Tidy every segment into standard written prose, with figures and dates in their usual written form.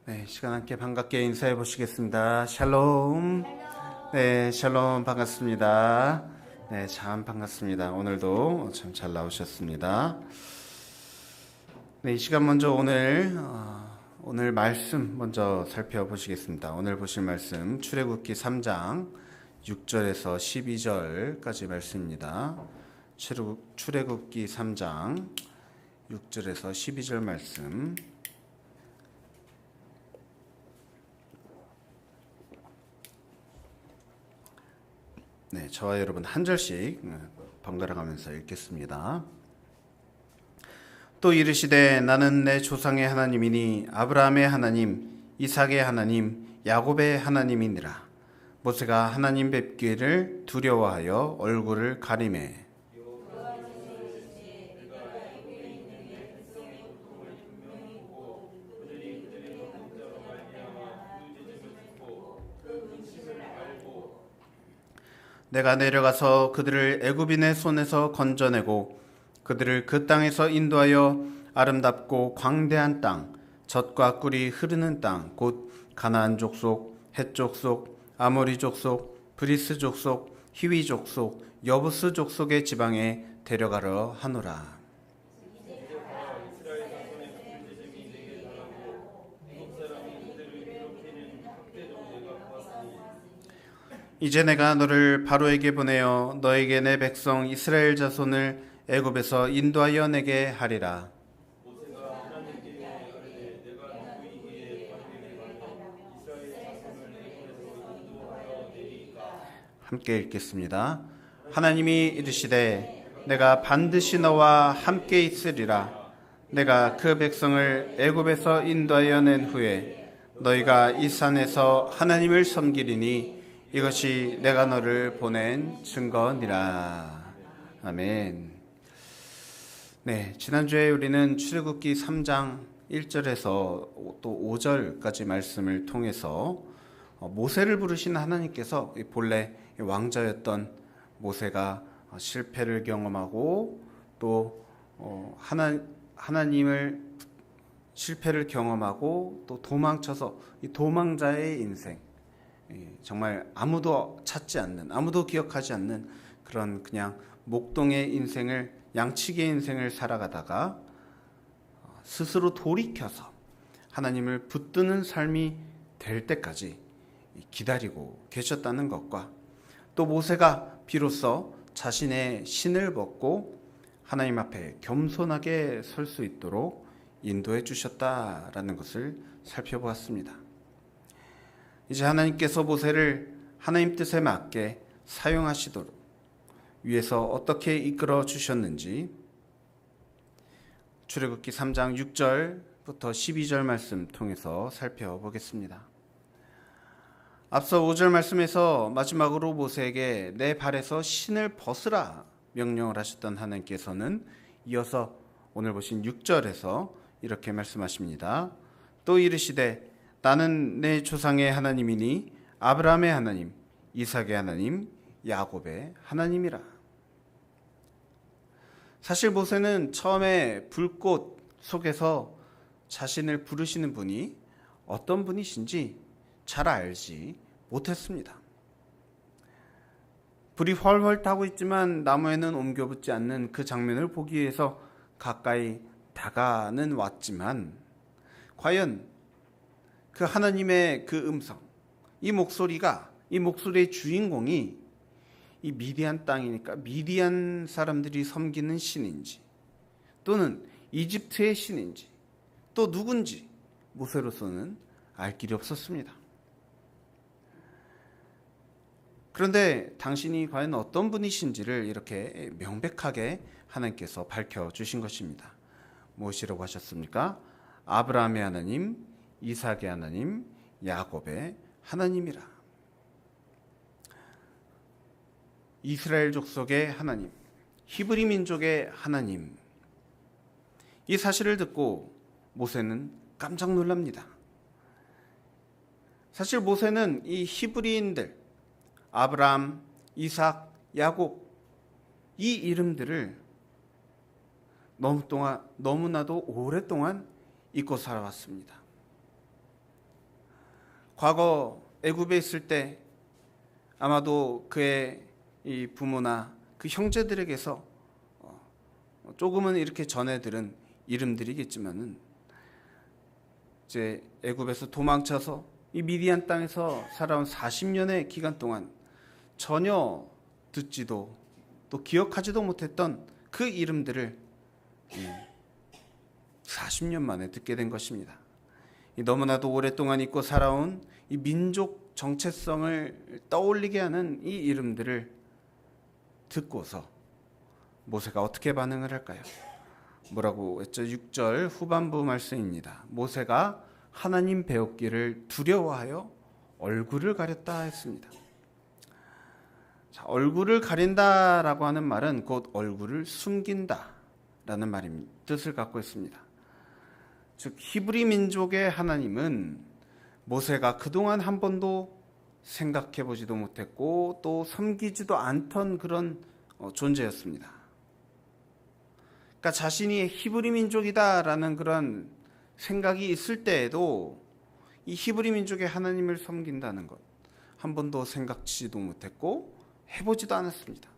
네, 시간 함께 반갑게 인사해 보시겠습니다. 샬롬. 네, 샬롬 반갑습니다. 네, 참 반갑습니다. 오늘도 참 잘 나오셨습니다. 네, 이 시간 먼저 오늘 말씀 먼저 살펴보시겠습니다. 오늘 보실 말씀 출애굽기 3장 6절에서 12절까지 말씀입니다. 출애굽기 3장 6절에서 12절 말씀. 네, 저와 여러분 한 절씩 번갈아 가면서 읽겠습니다. 또 이르시되 나는 내 조상의 하나님이니 아브라함의 하나님, 이삭의 하나님, 야곱의 하나님이니라. 모세가 하나님 뵙기를 두려워하여 얼굴을 가리매. 내가 내려가서 그들을 애굽인의 손에서 건져내고 그들을 그 땅에서 인도하여 아름답고 광대한 땅, 젖과 꿀이 흐르는 땅, 곧 가나안 족속, 헷 족속, 아모리 족속, 브리스 족속, 히위 족속, 여부스 족속의 지방에 데려가려 하노라. 이제 내가 너를 바로에게 보내어 너에게 내 백성 이스라엘 자손을 애굽에서 인도하여 내게 하리라. 함께 읽겠습니다. 하나님이 이르시되 내가 반드시 너와 함께 있으리라. 내가 그 백성을 애굽에서 인도하여 낸 후에 너희가 이 산에서 하나님을 섬기리니 이것이 내가 너를 보낸 증거니라. 아멘. 네, 지난주에 우리는 출애굽기 3장 1절에서 또 5절까지 말씀을 통해서 모세를 부르신 하나님께서 본래 왕자였던 모세가 실패를 경험하고 또 하나님을 실패를 경험하고 또 도망쳐서 이 도망자의 인생, 정말 아무도 찾지 않는, 아무도 기억하지 않는 그런 그냥 목동의 인생을, 양치기의 인생을 살아가다가 스스로 돌이켜서 하나님을 붙드는 삶이 될 때까지 기다리고 계셨다는 것과 또 모세가 비로소 자신의 신을 벗고 하나님 앞에 겸손하게 설 수 있도록 인도해 주셨다라는 것을 살펴보았습니다. 이제 하나님께서 모세를 하나님 뜻에 맞게 사용하시도록 위에서 어떻게 이끌어 주셨는지 출애굽기 3장 6절부터 12절 말씀 통해서 살펴보겠습니다. 앞서 5절 말씀에서 마지막으로 모세에게 내 발에서 신을 벗으라 명령을 하셨던 하나님께서는 이어서 오늘 보신 6절에서 이렇게 말씀하십니다. 또 이르시되 나는 내 조상의 하나님이니 아브라함의 하나님, 이삭의 하나님, 야곱의 하나님이라. 사실 모세는 처음에 불꽃 속에서 자신을 부르시는 분이 어떤 분이신지 잘 알지 못했습니다. 불이 훨훨 타고 있지만 나무에는 옮겨붙지 않는 그 장면을 보기 위해서 가까이 다가는 왔지만 과연 그 하나님의 그 음성, 이 목소리의 주인공이 이 미디안 땅이니까 미디안 사람들이 섬기는 신인지 또는 이집트의 신인지 또 누군지 모세로서는 알 길이 없었습니다. 그런데 당신이 과연 어떤 분이신지를 이렇게 명백하게 하나님께서 밝혀주신 것입니다. 무엇이라고 하셨습니까? 아브라함의 하나님, 이삭의 하나님, 야곱의 하나님이라. 이스라엘 족속의 하나님, 히브리 민족의 하나님. 이 사실을 듣고 모세는 깜짝 놀랍니다. 사실 모세는 이 히브리인들, 아브라함, 이삭, 야곱, 이 이름들을 너무나도 오랫동안 잊고 살아왔습니다. 과거 애굽에 있을 때 아마도 그의 이 부모나 그 형제들에게서 조금은 이렇게 전해 들은 이름들이겠지만은, 이제 애굽에서 도망쳐서 이 미디안 땅에서 살아온 40년의 기간 동안 전혀 듣지도 또 기억하지도 못했던 그 이름들을 40년 만에 듣게 된 것입니다. 너무나도 오랫동안 잊고 살아온 이 민족 정체성을 떠올리게 하는 이 이름들을 듣고서 모세가 어떻게 반응을 할까요? 뭐라고 했죠? 6절 후반부 말씀입니다. 모세가 하나님 배웠기를 두려워하여 얼굴을 가렸다 했습니다. 자, 얼굴을 가린다라고 하는 말은 곧 얼굴을 숨긴다라는 뜻을 갖고 있습니다. 즉 히브리 민족의 하나님은 모세가 그동안 한 번도 생각해 보지도 못했고 또 섬기지도 않던 그런 존재였습니다. 그러니까 자신이 히브리 민족이다라는 그런 생각이 있을 때에도 이 히브리 민족의 하나님을 섬긴다는 것 한 번도 생각지도 못했고 해보지도 않았습니다.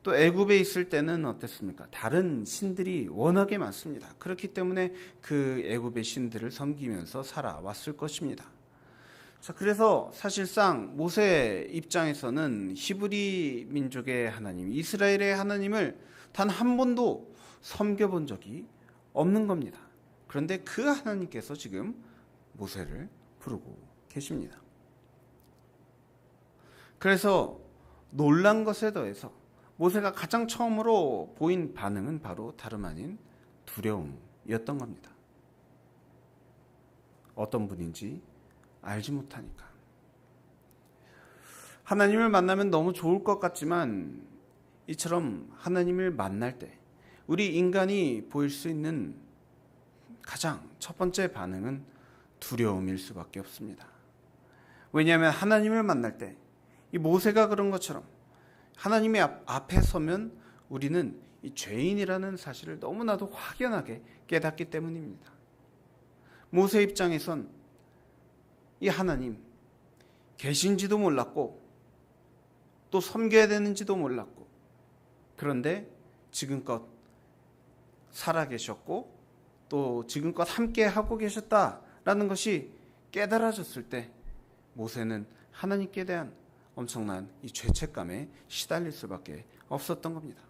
또 애굽에 있을 때는 어땠습니까? 다른 신들이 워낙에 많습니다. 그렇기 때문에 그 애굽의 신들을 섬기면서 살아왔을 것입니다. 자, 그래서 사실상 모세 입장에서는 히브리 민족의 하나님, 이스라엘의 하나님을 단 한 번도 섬겨본 적이 없는 겁니다. 그런데 그 하나님께서 지금 모세를 부르고 계십니다. 그래서 놀란 것에 더해서 모세가 가장 처음으로 보인 반응은 바로 다름 아닌 두려움이었던 겁니다. 어떤 분인지 알지 못하니까. 하나님을 만나면 너무 좋을 것 같지만 이처럼 하나님을 만날 때 우리 인간이 보일 수 있는 가장 첫 번째 반응은 두려움일 수밖에 없습니다. 왜냐하면 하나님을 만날 때 이 모세가 그런 것처럼 하나님의 앞에 서면 우리는 이 죄인이라는 사실을 너무나도 확연하게 깨닫기 때문입니다. 모세 입장에선 이 하나님 계신지도 몰랐고 또 섬겨야 되는지도 몰랐고, 그런데 지금껏 살아계셨고 또 지금껏 함께 하고 계셨다라는 것이 깨달아졌을 때 모세는 하나님께 대한 엄청난 이 죄책감에 시달릴 수밖에 없었던 겁니다.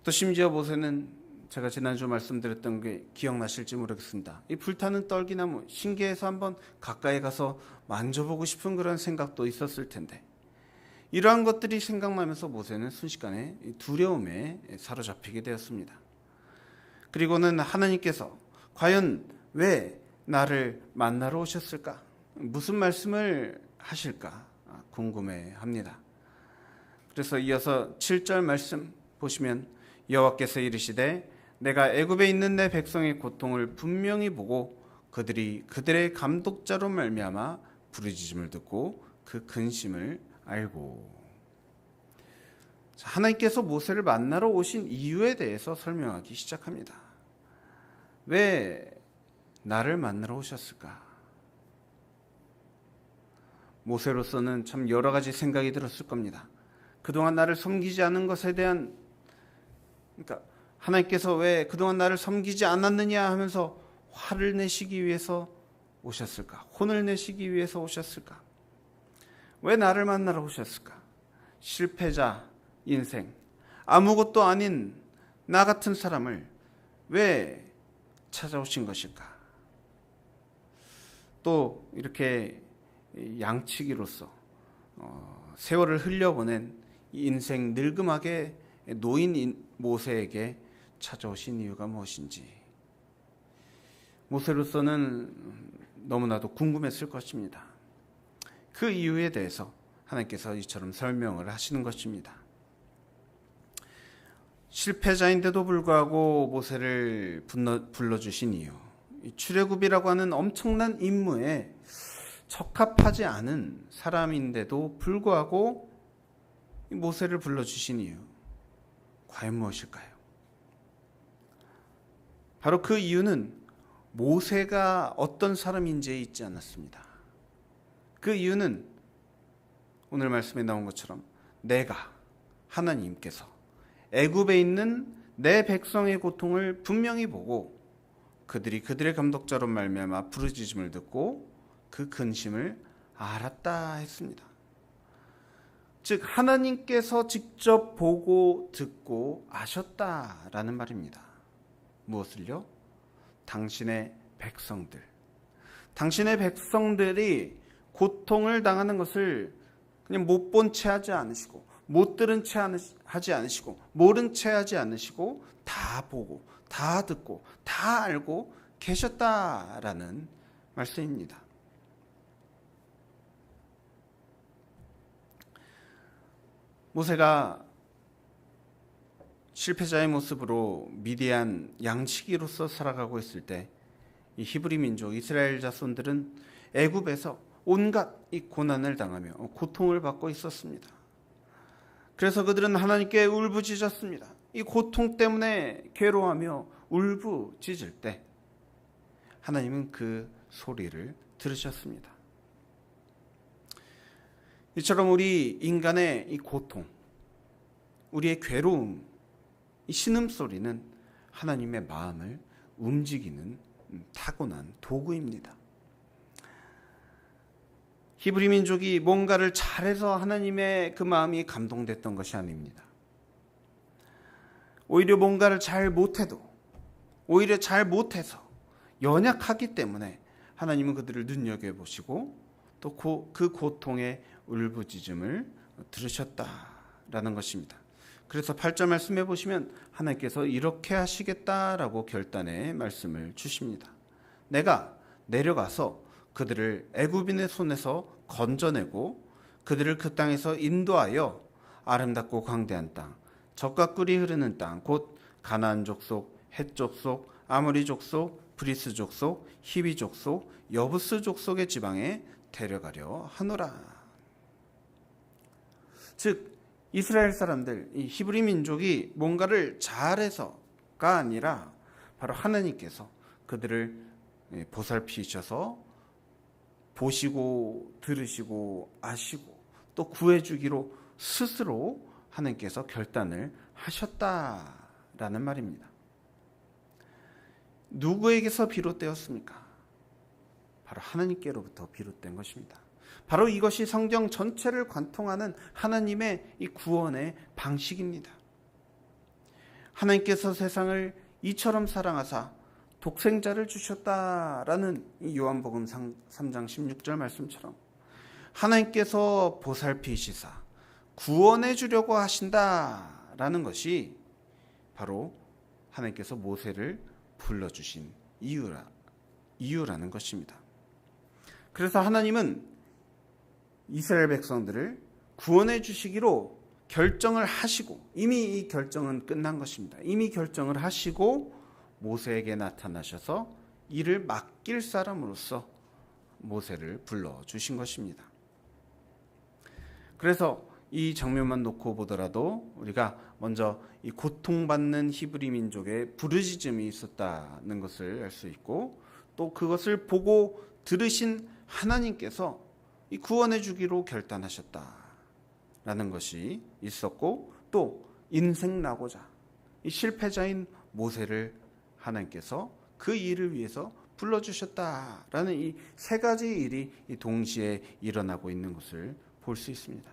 또 심지어 모세는 제가 지난주 말씀드렸던 게 기억나실지 모르겠습니다. 이 불타는 떨기나무 신기해서 한번 가까이 가서 만져보고 싶은 그런 생각도 있었을 텐데, 이러한 것들이 생각나면서 모세는 순식간에 두려움에 사로잡히게 되었습니다. 그리고는 하나님께서 과연 왜 나를 만나러 오셨을까? 무슨 말씀을 하실까 궁금해합니다. 그래서 이어서 7절 말씀 보시면 여호와께서 이르시되 내가 애굽에 있는 내 백성의 고통을 분명히 보고 그들이 그들의 감독자로 말미암아 부르짖음을 듣고 그 근심을 알고. 하나님께서 모세를 만나러 오신 이유에 대해서 설명하기 시작합니다. 왜 나를 만나러 오셨을까? 모세로서는 참 여러 가지 생각이 들었을 겁니다. 그동안 나를 섬기지 않은 것에 대한, 그러니까 하나님께서 왜 그동안 나를 섬기지 않았느냐 하면서 화를 내시기 위해서 오셨을까? 혼을 내시기 위해서 오셨을까? 왜 나를 만나러 오셨을까? 실패자 인생, 아무것도 아닌 나 같은 사람을 왜 찾아오신 것일까? 또 이렇게 양치기로서 세월을 흘려보낸 인생 늙음하게 노인 모세에게 찾아오신 이유가 무엇인지 모세로서는 너무나도 궁금했을 것입니다. 그 이유에 대해서 하나님께서 이처럼 설명을 하시는 것입니다. 실패자인데도 불구하고 모세를 불러주신 이유, 출애굽이라고 하는 엄청난 임무에 적합하지 않은 사람인데도 불구하고 모세를 불러주신 이유, 과연 무엇일까요? 바로 그 이유는 모세가 어떤 사람인지에 있지 않았습니다. 그 이유는 오늘 말씀에 나온 것처럼 내가, 하나님께서 애굽에 있는 내 백성의 고통을 분명히 보고 그들이 그들의 감독자로 말미암아 부르짖음을 듣고 그 근심을 알았다 했습니다. 즉 하나님께서 직접 보고 듣고 아셨다라는 말입니다. 무엇을요? 당신의 백성들이 고통을 당하는 것을 그냥 못 본 채 하지 않으시고, 못 들은 채 하지 않으시고, 모른 채 하지 않으시고, 다 보고 다 듣고 다 알고 계셨다라는 말씀입니다. 모세가 실패자의 모습으로 미디안 양치기로서 살아가고 있을 때 이 히브리 민족 이스라엘 자손들은 애굽에서 온갖 이 고난을 당하며 고통을 받고 있었습니다. 그래서 그들은 하나님께 울부짖었습니다. 이 고통 때문에 괴로워하며 울부짖을 때 하나님은 그 소리를 들으셨습니다. 이처럼 우리 인간의 이 고통, 우리의 괴로움, 이 신음소리는 하나님의 마음을 움직이는 타고난 도구입니다. 히브리 민족이 뭔가를 잘해서 하나님의 그 마음이 감동됐던 것이 아닙니다. 오히려 뭔가를 잘 못해서 연약하기 때문에 하나님은 그들을 눈여겨보시고 또 그 고통의 울부짖음을 들으셨다라는 것입니다. 그래서 8절 말씀해 보시면 하나님께서 이렇게 하시겠다라고 결단의 말씀을 주십니다. 내가 내려가서 그들을 애굽인의 손에서 건져내고 그들을 그 땅에서 인도하여 아름답고 광대한 땅, 젖과 꿀이 흐르는 땅, 곧 가나안 족속, 헷 족속, 아모리 족속, 브리스 족속, 히비 족속, 여부스 족속의 지방에 데려가려 하노라. 즉 이스라엘 사람들, 이 히브리 민족이 뭔가를 잘해서가 아니라 바로 하나님께서 그들을 보살피셔서 보시고 들으시고 아시고 또 구해주기로 스스로 하나님께서 결단을 하셨다라는 말입니다. 누구에게서 비롯되었습니까? 바로 하나님께로부터 비롯된 것입니다. 바로 이것이 성경 전체를 관통하는 하나님의 이 구원의 방식입니다. 하나님께서 세상을 이처럼 사랑하사 독생자를 주셨다라는 이 요한복음 3장 16절 말씀처럼 하나님께서 보살피시사 구원해 주려고 하신다라는 것이 바로 하나님께서 모세를 불러주신 이유라는 것입니다. 그래서 하나님은 이스라엘 백성들을 구원해 주시기로 결정을 하시고, 이미 이 결정은 끝난 것입니다. 이미 결정을 하시고 모세에게 나타나셔서 이를 맡길 사람으로서 모세를 불러주신 것입니다. 그래서 이 장면만 놓고 보더라도 우리가 먼저 이 고통받는 히브리 민족의 부르짖음이 있었다는 것을 알 수 있고, 또 그것을 보고 들으신 하나님께서 이 구원해 주기로 결단하셨다라는 것이 있었고, 또 인생나고자 이 실패자인 모세를 하나님께서 그 일을 위해서 불러주셨다라는 이 세 가지 일이 동시에 일어나고 있는 것을 볼 수 있습니다.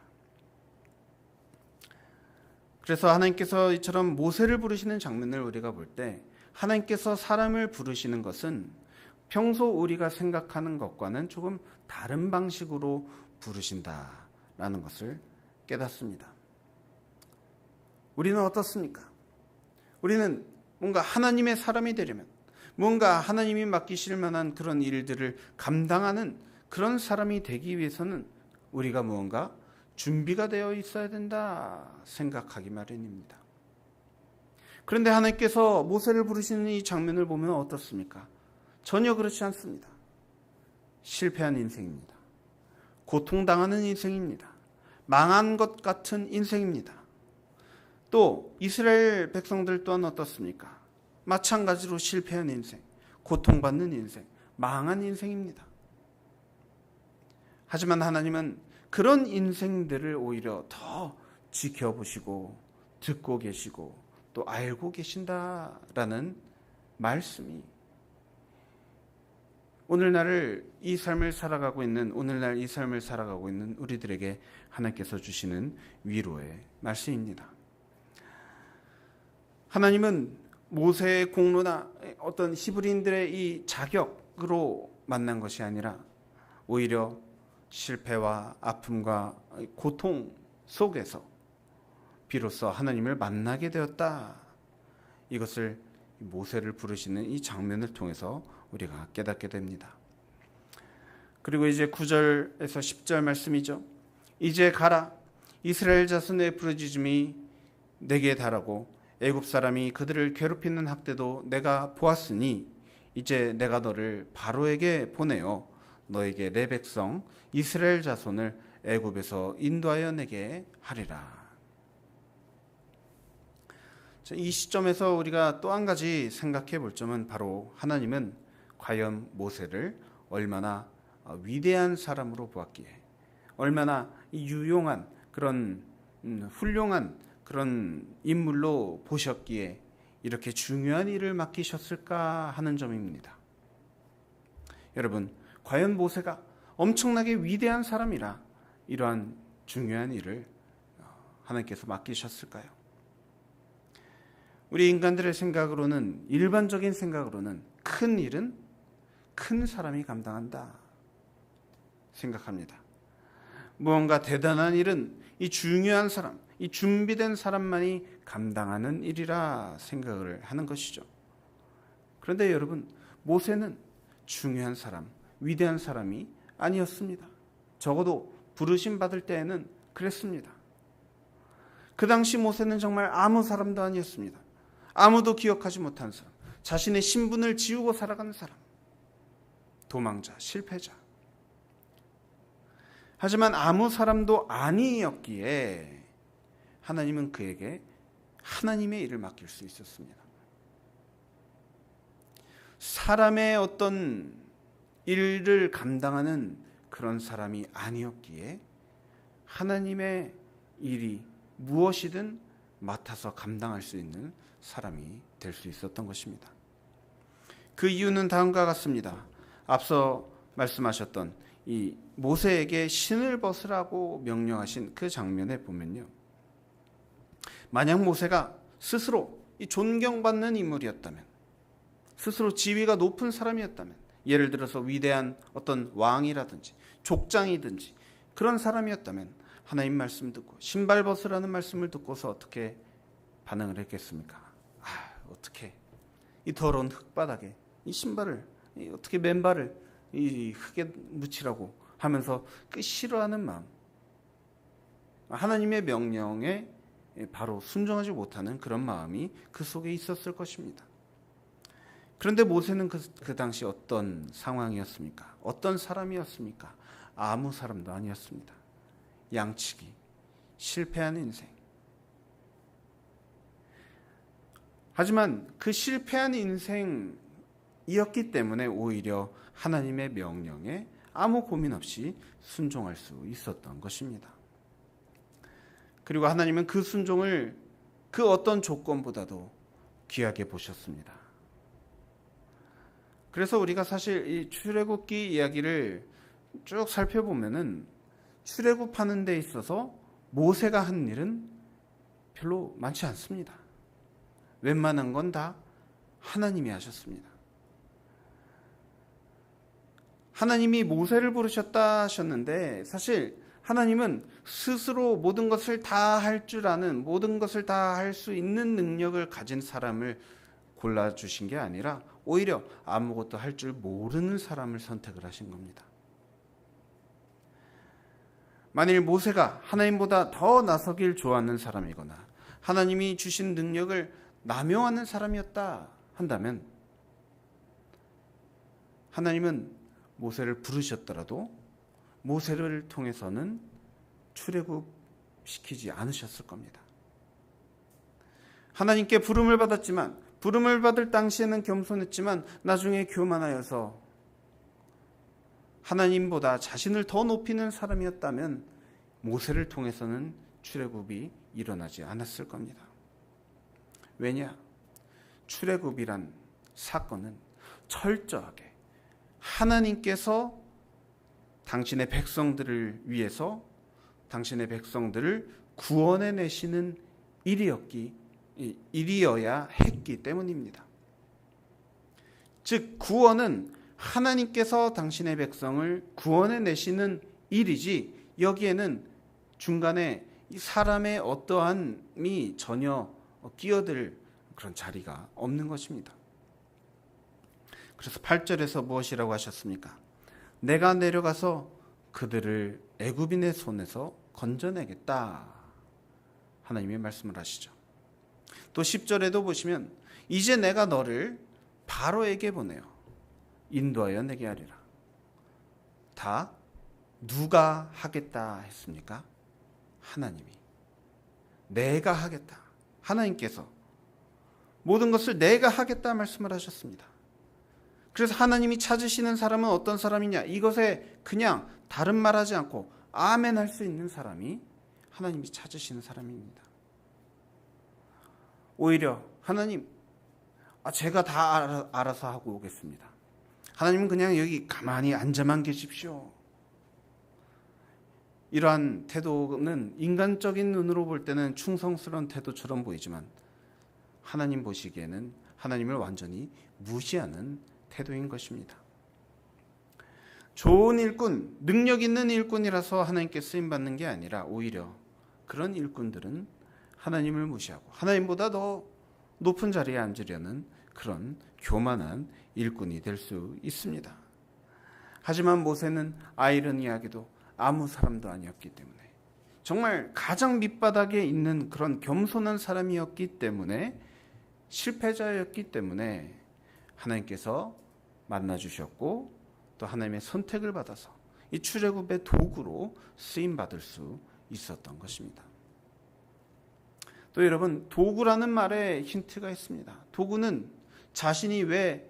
그래서 하나님께서 이처럼 모세를 부르시는 장면을 우리가 볼 때 하나님께서 사람을 부르시는 것은 평소 우리가 생각하는 것과는 조금 다른 방식으로 부르신다라는 것을 깨닫습니다. 우리는 어떻습니까? 우리는 뭔가 하나님의 사람이 되려면, 뭔가 하나님이 맡기실 만한 그런 일들을 감당하는 그런 사람이 되기 위해서는 우리가 무언가 준비가 되어 있어야 된다 생각하기 마련입니다. 그런데 하나님께서 모세를 부르시는 이 장면을 보면 어떻습니까? 전혀 그렇지 않습니다. 실패한 인생입니다. 고통당하는 인생입니다. 망한 것 같은 인생입니다. 또 이스라엘 백성들 또한 어떻습니까? 마찬가지로 실패한 인생, 고통받는 인생, 망한 인생입니다. 하지만 하나님은 그런 인생들을 오히려 더 지켜보시고 듣고 계시고 또 알고 계신다라는 말씀이 오늘날 이 삶을 살아가고 있는 우리들에게 하나님께서 주시는 위로의 말씀입니다. 하나님은 모세의 공로나 어떤 히브리인들의 이 자격으로 만난 것이 아니라 오히려 실패와 아픔과 고통 속에서 비로소 하나님을 만나게 되었다. 이것을 모세를 부르시는 이 장면을 통해서 우리가 깨닫게 됩니다. 그리고 이제 9절에서 10절 말씀이죠. 이제 가라. 이스라엘 자손의 부르짖음이 내게 달하고 애굽 사람이 그들을 괴롭히는 학대도 내가 보았으니 이제 내가 너를 바로에게 보내어 너에게 내 백성 이스라엘 자손을 애굽에서 인도하여 내게 하리라. 이 시점에서 우리가 또 한 가지 생각해 볼 점은 바로 하나님은 과연 모세를 얼마나 위대한 사람으로 보았기에, 얼마나 유용한 그런 훌륭한 그런 인물로 보셨기에 이렇게 중요한 일을 맡기셨을까 하는 점입니다. 여러분, 과연 모세가 엄청나게 위대한 사람이라 이러한 중요한 일을 하나님께서 맡기셨을까요? 우리 인간들의 생각으로는, 일반적인 생각으로는 큰 일은 큰 사람이 감당한다 생각합니다. 무언가 대단한 일은 이 중요한 사람, 이 준비된 사람만이 감당하는 일이라 생각을 하는 것이죠. 그런데 여러분, 모세는 중요한 사람, 위대한 사람이 아니었습니다. 적어도 부르심 받을 때에는 그랬습니다. 그 당시 모세는 정말 아무 사람도 아니었습니다. 아무도 기억하지 못한 사람, 자신의 신분을 지우고 살아가는 사람, 도망자, 실패자. 하지만 아무 사람도 아니었기에 하나님은 그에게 하나님의 일을 맡길 수 있었습니다. 사람의 어떤 일을 감당하는 그런 사람이 아니었기에 하나님의 일이 무엇이든 맡아서 감당할 수 있는 사람이 될 수 있었던 것입니다. 그 이유는 다음과 같습니다. 앞서 말씀하셨던 이 모세에게 신을 벗으라고 명령하신 그 장면에 보면요, 만약 모세가 스스로 이 존경받는 인물이었다면, 스스로 지위가 높은 사람이었다면, 예를 들어서 위대한 어떤 왕이라든지 족장이든지 그런 사람이었다면 하나님 말씀 듣고 신발 벗으라는 말씀을 듣고서 어떻게 반응을 했겠습니까? 어떻게 이 더러운 흙바닥에 이 신발을 어떻게 맨발을 이 흙에 묻히라고 하면서 그 싫어하는 마음, 하나님의 명령에 바로 순종하지 못하는 그런 마음이 그 속에 있었을 것입니다. 그런데 모세는 그 당시 어떤 상황이었습니까? 어떤 사람이었습니까? 아무 사람도 아니었습니다. 양치기, 실패한 인생. 하지만 그 실패한 인생이었기 때문에 오히려 하나님의 명령에 아무 고민 없이 순종할 수 있었던 것입니다. 그리고 하나님은 그 순종을 그 어떤 조건보다도 귀하게 보셨습니다. 그래서 우리가 사실 이 출애굽기 이야기를 쭉 살펴보면은 출애굽하는 데 있어서 모세가 한 일은 별로 많지 않습니다. 웬만한 건 다 하나님이 하셨습니다. 하나님이 모세를 부르셨다 하셨는데 사실 하나님은 스스로 모든 것을 다 할 줄 아는, 모든 것을 다 할 수 있는 능력을 가진 사람을 골라주신 게 아니라 오히려 아무것도 할 줄 모르는 사람을 선택을 하신 겁니다. 만일 모세가 하나님보다 더 나서길 좋아하는 사람이거나 하나님이 주신 능력을 남용하는 사람이었다 한다면 하나님은 모세를 부르셨더라도 모세를 통해서는 출애굽시키지 않으셨을 겁니다. 하나님께 부름을 받았지만 부름을 받을 당시에는 겸손했지만 나중에 교만하여서 하나님보다 자신을 더 높이는 사람이었다면 모세를 통해서는 출애굽이 일어나지 않았을 겁니다. 왜냐? 출애굽이란 사건은 철저하게 하나님께서 당신의 백성들을 위해서 당신의 백성들을 구원해 내시는 일이어야 했기 때문입니다. 즉 구원은 하나님께서 당신의 백성을 구원해 내시는 일이지 여기에는 중간에 사람의 어떠함이 전혀 끼어들 그런 자리가 없는 것입니다. 그래서 8절에서 무엇이라고 하셨습니까? 내가 내려가서 그들을 애굽인의 손에서 건져내겠다. 하나님의 말씀을 하시죠. 또 10절에도 보시면 이제 내가 너를 바로에게 보내요. 인도하여 내게 하리라. 다 누가 하겠다 했습니까? 하나님이. 내가 하겠다. 하나님께서 모든 것을 내가 하겠다 말씀을 하셨습니다. 그래서 하나님이 찾으시는 사람은 어떤 사람이냐? 이것에 그냥 다른 말하지 않고 아멘 할 수 있는 사람이 하나님이 찾으시는 사람입니다. 오히려 하나님, 제가 다 알아서 하고 오겠습니다. 하나님은 그냥 여기 가만히 앉아만 계십시오. 이러한 태도는 인간적인 눈으로 볼 때는 충성스러운 태도처럼 보이지만 하나님 보시기에는 하나님을 완전히 무시하는 태도인 것입니다. 좋은 일꾼, 능력 있는 일꾼이라서 하나님께 쓰임받는 게 아니라 오히려 그런 일꾼들은 하나님을 무시하고 하나님보다 더 높은 자리에 앉으려는 그런 교만한 일꾼이 될 수 있습니다. 하지만 모세는 아이러니하게도 아무 사람도 아니었기 때문에 정말 가장 밑바닥에 있는 그런 겸손한 사람이었기 때문에 실패자였기 때문에 하나님께서 만나주셨고 또 하나님의 선택을 받아서 이 출애굽의 도구로 쓰임받을 수 있었던 것입니다. 또 여러분, 도구라는 말에 힌트가 있습니다. 도구는 자신이 왜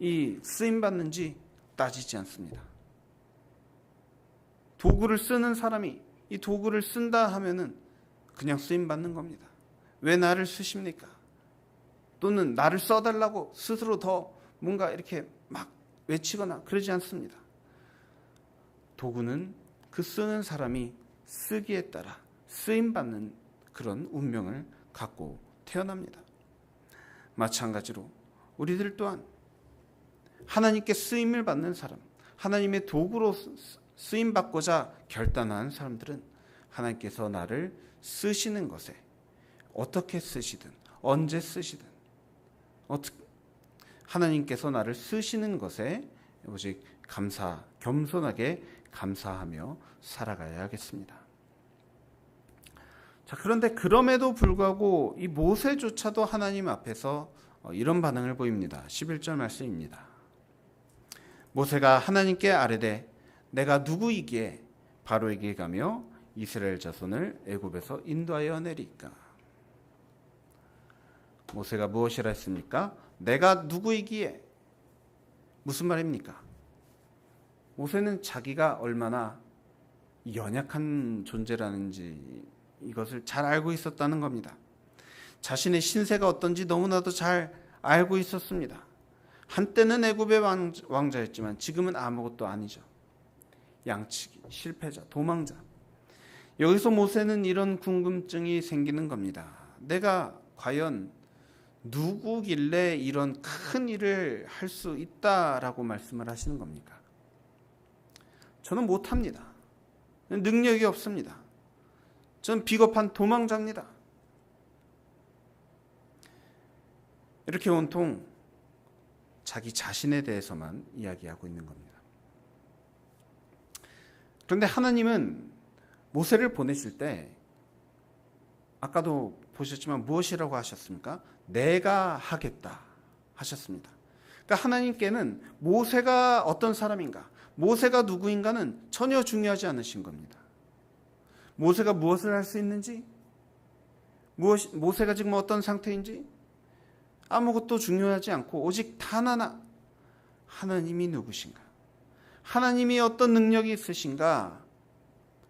이 쓰임받는지 따지지 않습니다. 도구를 쓰는 사람이 이 도구를 쓴다 하면은 그냥 쓰임받는 겁니다. 왜 나를 쓰십니까? 또는 나를 써달라고 스스로 더 뭔가 이렇게 막 외치거나 그러지 않습니다. 도구는 그 쓰는 사람이 쓰기에 따라 쓰임받는 그런 운명을 갖고 태어납니다. 마찬가지로 우리들 또한 하나님께 쓰임을 받는 사람, 하나님의 도구로 쓰임받고자 결단한 사람들은 하나님께서 나를 쓰시는 것에 어떻게 쓰시든 언제 쓰시든 하나님께서 나를 쓰시는 것에 오직 겸손하게 감사하며 살아가야 하겠습니다. 자, 그런데 그럼에도 불구하고 이 모세조차도 하나님 앞에서 이런 반응을 보입니다. 11절 말씀입니다. 모세가 하나님께 아뢰되 내가 누구이기에 바로에게 가며 이스라엘 자손을 애굽에서 인도하여 내리까? 모세가 무엇이라 했습니까? 내가 누구이기에? 무슨 말입니까? 모세는 자기가 얼마나 연약한 존재라는지 이것을 잘 알고 있었다는 겁니다. 자신의 신세가 어떤지 너무나도 잘 알고 있었습니다. 한때는 애굽의 왕자였지만 지금은 아무것도 아니죠. 양치기, 실패자, 도망자. 여기서 모세는 이런 궁금증이 생기는 겁니다. 내가 과연 누구길래 이런 큰 일을 할 수 있다라고 말씀을 하시는 겁니까? 저는 못합니다. 능력이 없습니다. 저는 비겁한 도망자입니다. 이렇게 온통 자기 자신에 대해서만 이야기하고 있는 겁니다. 그런데 하나님은 모세를 보내실 때 아까도 보셨지만 무엇이라고 하셨습니까? 내가 하겠다 하셨습니다. 그러니까 하나님께는 모세가 어떤 사람인가, 모세가 누구인가는 전혀 중요하지 않으신 겁니다. 모세가 무엇을 할 수 있는지, 모세가 지금 어떤 상태인지, 아무것도 중요하지 않고 오직 단 하나, 하나님이 누구신가? 하나님이 어떤 능력이 있으신가?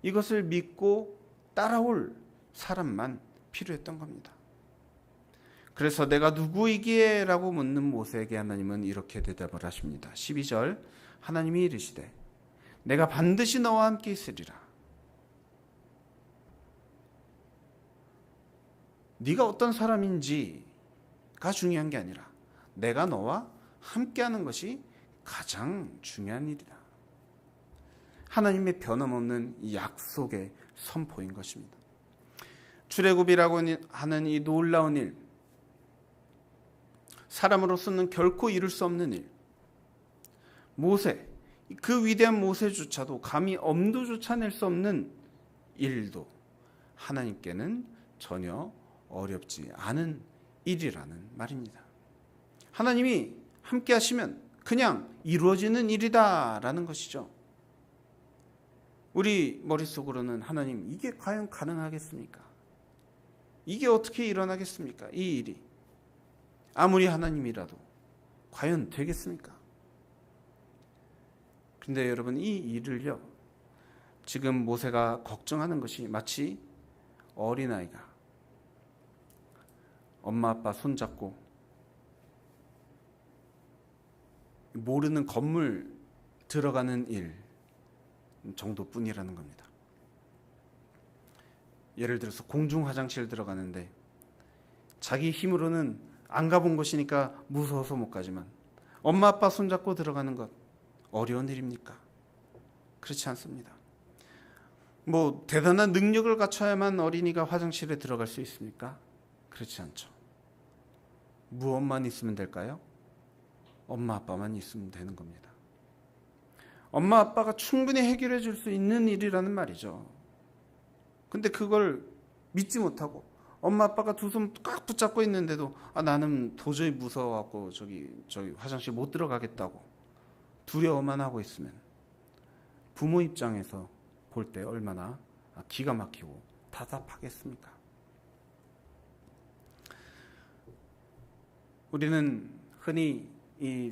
이것을 믿고 따라올 사람만 필요했던 겁니다. 그래서 내가 누구이기에? 라고 묻는 모세에게 하나님은 이렇게 대답을 하십니다. 12절, 하나님이 이르시되 내가 반드시 너와 함께 있으리라. 네가 어떤 사람인지가 중요한 게 아니라 내가 너와 함께하는 것이 가장 중요한 일이다. 하나님의 변함없는 이 약속의 선포인 것입니다. 출애굽이라고 하는 이 놀라운 일, 사람으로서는 결코 이룰 수 없는 일, 모세, 그 위대한 모세조차도 감히 엄두조차 낼 수 없는 일도 하나님께는 전혀 어렵지 않은 일이라는 말입니다. 하나님이 함께 하시면 그냥 이루어지는 일이다라는 것이죠. 우리 머릿속으로는 하나님, 이게 과연 가능하겠습니까? 이게 어떻게 일어나겠습니까? 이 일이 아무리 하나님이라도 과연 되겠습니까? 근데 여러분, 이 일을요, 지금 모세가 걱정하는 것이 마치 어린아이가 엄마 아빠 손잡고 모르는 건물 들어가는 일 정도뿐이라는 겁니다. 예를 들어서 공중 화장실 들어가는데 자기 힘으로는 안 가본 곳이니까 무서워서 못 가지만 엄마 아빠 손잡고 들어가는 것 어려운 일입니까? 그렇지 않습니다. 뭐 대단한 능력을 갖춰야만 어린이가 화장실에 들어갈 수 있습니까? 그렇지 않죠. 무엇만 있으면 될까요? 엄마 아빠만 있으면 되는 겁니다. 엄마 아빠가 충분히 해결해 줄 수 있는 일이라는 말이죠. 근데 그걸 믿지 못하고 엄마 아빠가 두 손 꽉 붙잡고 있는데도 나는 도저히 무서워갖고 저기 화장실 못 들어가겠다고 두려워만 하고 있으면 부모 입장에서 볼 때 얼마나 기가 막히고 답답하겠습니까? 우리는 흔히 이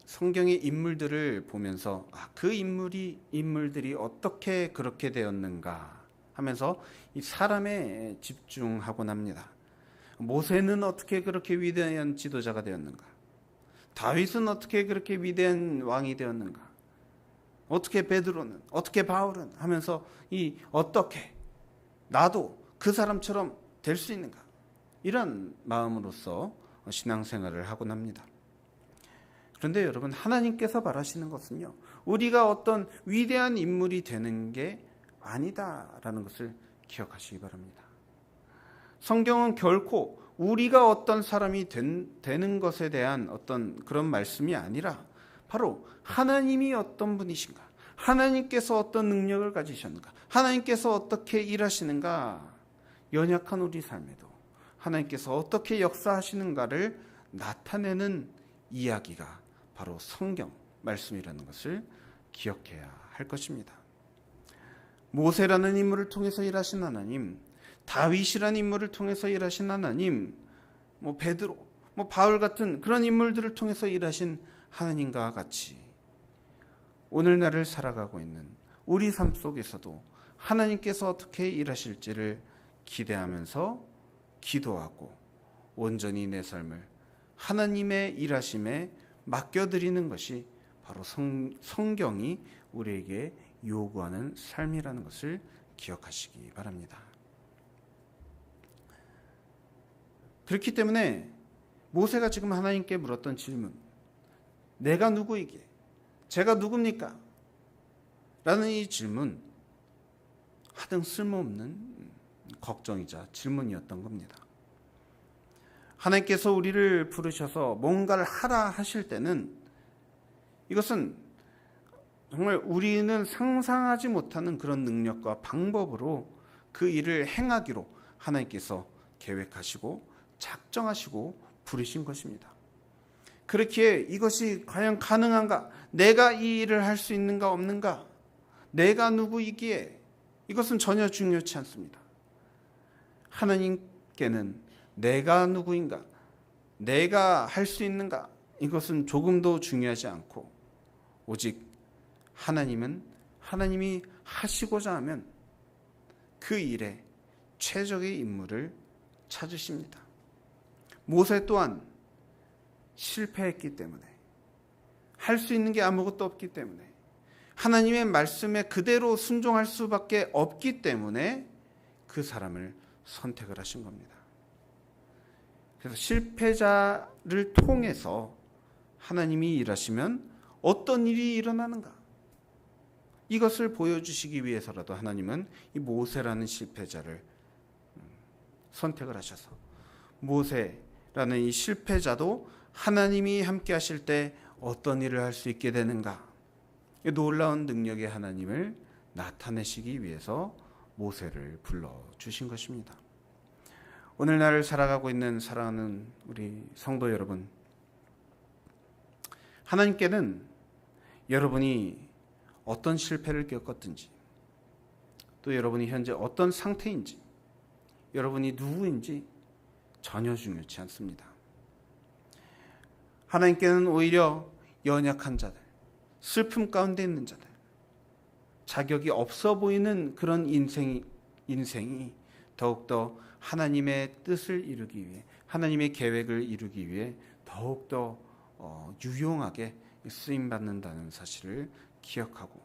성경의 인물들을 보면서 그 인물들이 어떻게 그렇게 되었는가 하면서 이 사람에 집중하곤 합니다. 모세는 어떻게 그렇게 위대한 지도자가 되었는가? 다윗은 어떻게 그렇게 위대한 왕이 되었는가? 어떻게 베드로는, 어떻게 바울은 하면서 어떻게 나도 그 사람처럼 될 수 있는가? 이런 마음으로서 신앙생활을 하곤 합니다. 그런데 여러분, 하나님께서 바라시는 것은요, 우리가 어떤 위대한 인물이 되는 게 아니다라는 것을 기억하시기 바랍니다. 성경은 결코 우리가 어떤 사람이 되는 것에 대한 어떤 그런 말씀이 아니라 바로 하나님이 어떤 분이신가, 하나님께서 어떤 능력을 가지셨는가, 하나님께서 어떻게 일하시는가, 연약한 우리 삶에도 하나님께서 어떻게 역사하시는가를 나타내는 이야기가 바로 성경 말씀이라는 것을 기억해야 할 것입니다. 모세라는 인물을 통해서 일하신 하나님, 다윗이라는 인물을 통해서 일하신 하나님, 베드로, 바울 같은 그런 인물들을 통해서 일하신 하나님과 같이 오늘날을 살아가고 있는 우리 삶 속에서도 하나님께서 어떻게 일하실지를 기대하면서 기도하고 온전히 내 삶을 하나님의 일하심에 맡겨드리는 것이 바로 성경이 우리에게 요구하는 삶이라는 것을 기억하시기 바랍니다. 그렇기 때문에 모세가 지금 하나님께 물었던 질문, 내가 누구이기에, 제가 누굽니까? 라는 이 질문, 하등 쓸모없는 걱정이자 질문이었던 겁니다. 하나님께서 우리를 부르셔서 뭔가를 하라 하실 때는 이것은 정말 우리는 상상하지 못하는 그런 능력과 방법으로 그 일을 행하기로 하나님께서 계획하시고 작정하시고 부르신 것입니다. 그렇기에 이것이 과연 가능한가? 내가 이 일을 할 수 있는가 없는가? 내가 누구이기에? 이것은 전혀 중요치 않습니다. 하나님께는 내가 누구인가? 내가 할 수 있는가? 이것은 조금도 중요하지 않고 오직 하나님이 하시고자 하면 그 일에 최적의 인물을 찾으십니다. 모세 또한 실패했기 때문에, 할 수 있는 게 아무것도 없기 때문에, 하나님의 말씀에 그대로 순종할 수밖에 없기 때문에 그 사람을 선택을 하신 겁니다. 그래서 실패자를 통해서 하나님이 일하시면 어떤 일이 일어나는가? 이것을 보여주시기 위해서라도 하나님은 이 모세라는 실패자를 선택을 하셔서, 모세라는 이 실패자도 하나님이 함께 하실 때 어떤 일을 할 수 있게 되는가? 놀라운 능력의 하나님을 나타내시기 위해서 모세를 불러주신 것입니다. 오늘날 살아가고 있는 사랑하는 우리 성도 여러분, 하나님께는 여러분이 어떤 실패를 겪었든지, 또 여러분이 현재 어떤 상태인지, 여러분이 누구인지 전혀 중요치 않습니다. 하나님께는 오히려 연약한 자들, 슬픔 가운데 있는 자들, 자격이 없어 보이는 그런 인생이 더욱더 하나님의 뜻을 이루기 위해, 하나님의 계획을 이루기 위해 더욱더 유용하게 쓰임받는다는 사실을 기억하고,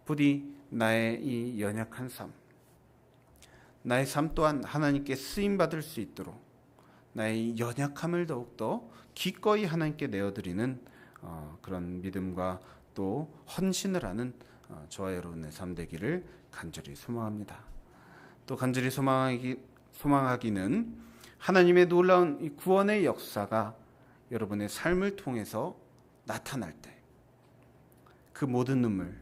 부디 나의 이 연약한 삶, 나의 삶 또한 하나님께 쓰임받을 수 있도록 나의 연약함을 더욱더 기꺼이 하나님께 내어드리는 그런 믿음과 또 헌신을 하는 저와 여러분의 삶 되기를 간절히 소망합니다. 또 간절히 소망하기는 하나님의 놀라운 이 구원의 역사가 여러분의 삶을 통해서 나타날 때 그 모든 눈물,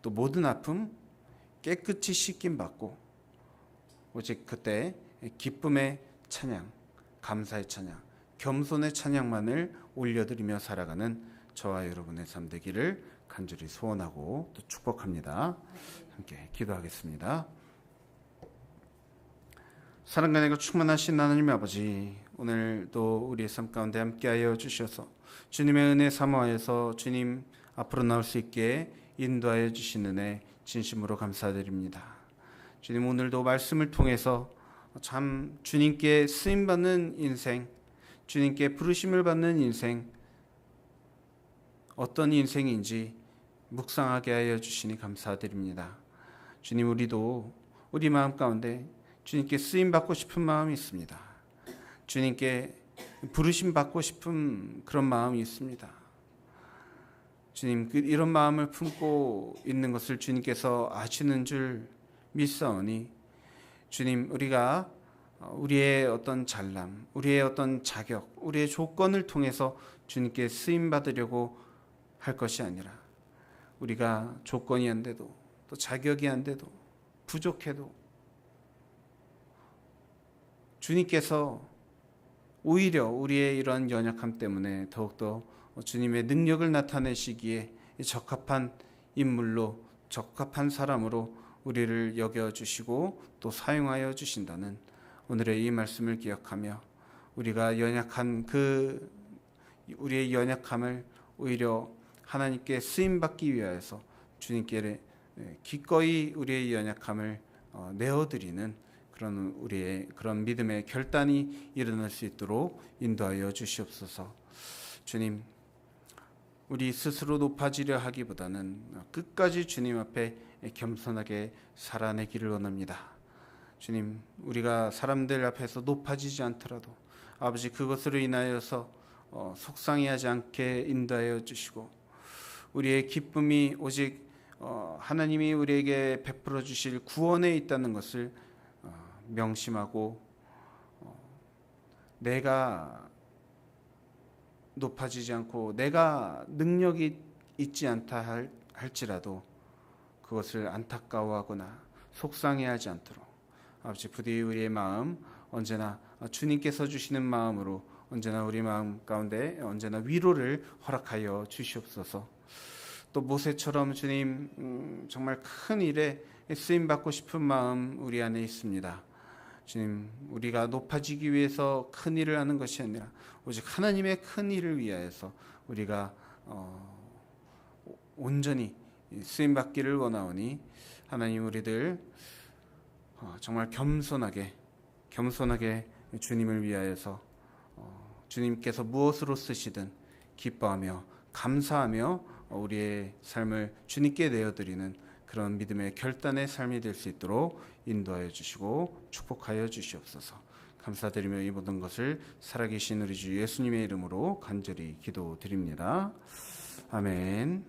또 모든 아픔 깨끗이 씻김 받고 오직 그때 기쁨의 찬양, 감사의 찬양, 겸손의 찬양만을 올려드리며 살아가는 저와 여러분의 삶 되기를 간절히 소원하고 또 축복합니다. 함께 기도하겠습니다. 사랑과 내가 충만하신 하나님 아버지, 오늘도 우리의 삶 가운데 함께하여 주셔서 주님의 은혜 사모하여서 주님 앞으로 나올 수 있게 인도하여 주신 은혜 진심으로 감사드립니다. 주님, 오늘도 말씀을 통해서 참 주님께 쓰임받는 인생, 주님께 부르심을 받는 인생, 어떤 인생인지 묵상하게 하여 주시니 감사드립니다. 주님, 우리도 우리 마음 가운데 주님께 쓰임받고 싶은 마음이 있습니다. 주님께 부르심 받고 싶은 그런 마음이 있습니다. 주님, 이런 마음을 품고 있는 것을 주님께서 아시는 줄 믿사오니 주님, 우리가 우리의 어떤 잘남, 우리의 어떤 자격, 우리의 조건을 통해서 주님께 쓰임받으려고 할 것이 아니라, 우리가 조건이 안 돼도 또 자격이 안 돼도 부족해도 주님께서 오히려 우리의 이런 연약함 때문에 더욱더 주님의 능력을 나타내시기에 적합한 인물로, 적합한 사람으로 우리를 여겨주시고 또 사용하여 주신다는 오늘의 이 말씀을 기억하며, 우리가 연약한 우리의 연약함을 오히려 하나님께 쓰임받기 위하여서 주님께 기꺼이 우리의 연약함을 내어드리는 그런 우리의 그런 믿음의 결단이 일어날 수 있도록 인도하여 주시옵소서. 주님, 우리 스스로 높아지려 하기보다는 끝까지 주님 앞에 겸손하게 살아내기를 원합니다. 주님, 우리가 사람들 앞에서 높아지지 않더라도 아버지, 그것으로 인하여서 속상해하지 않게 인도하여 주시고, 우리의 기쁨이 오직 하나님이 우리에게 베풀어 주실 구원에 있다는 것을 명심하고, 내가 높아지지 않고 내가 능력이 있지 않다 할지라도 그것을 안타까워하거나 속상해하지 않도록 아버지, 부디 우리의 마음 언제나 주님께서 주시는 마음으로 언제나 우리 마음 가운데 언제나 위로를 허락하여 주시옵소서. 또 모세처럼 주님, 정말 큰 일에 쓰임받고 싶은 마음 우리 안에 있습니다. 주님, 우리가 높아지기 위해서 큰 일을 하는 것이 아니라 오직 하나님의 큰 일을 위하여서 우리가 온전히 쓰임 받기를 원하오니 하나님, 우리들 정말 겸손하게 주님을 위하여서 주님께서 무엇으로 쓰시든 기뻐하며 감사하며 우리의 삶을 주님께 내어드리는 그런 믿음의 결단의 삶이 될 수 있도록 인도하여 주시고 축복하여 주시옵소서. 감사드리며 이 모든 것을 살아계신 우리 주 예수님의 이름으로 간절히 기도드립니다. 아멘.